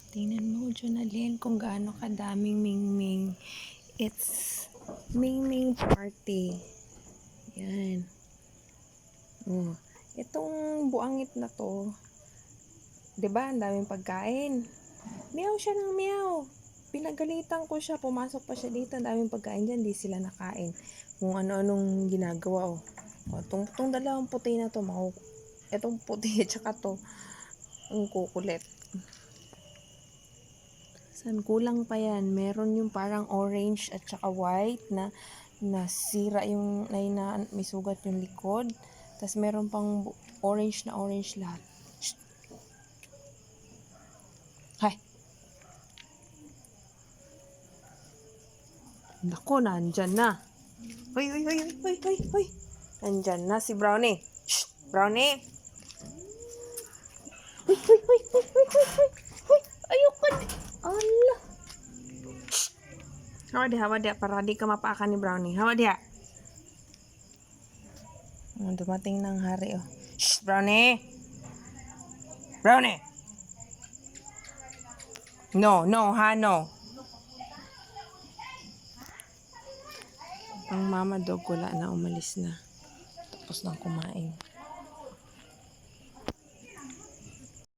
Tingnan mo, Jonalyn, kung gaano kadaming mingming. It's mingming party. Yan. Oh. Itong buangit na to, 'di ba? Ang daming pagkain. Meow siya ng meow. Pinagalitan ko siya, pumasok pa siya dito. Ang daming pagkain diyan, di sila nakain. Kung ano-anong ginagawa, oh. O, tong dalawang puti na to, etong puti at saka to, ang kukulit. San kulang pa yan? Meron yung parang orange at saka white na nasira yung may sugat yung likod. Tapos meron pang orange lahat. Shh. Hay. Nako, nandyan na. Hoy. Nandyan na si Brownie. Shh, Brownie. Hoy. Ayoko. Allah. Hawa dia, para di ka mapakan ni Brownie. Hawa dia. Dumating ng hari, oh. Shh, Brownie. Brownie. No, no. Ang mama dog wala na, umalis na. Tapos nang kumain.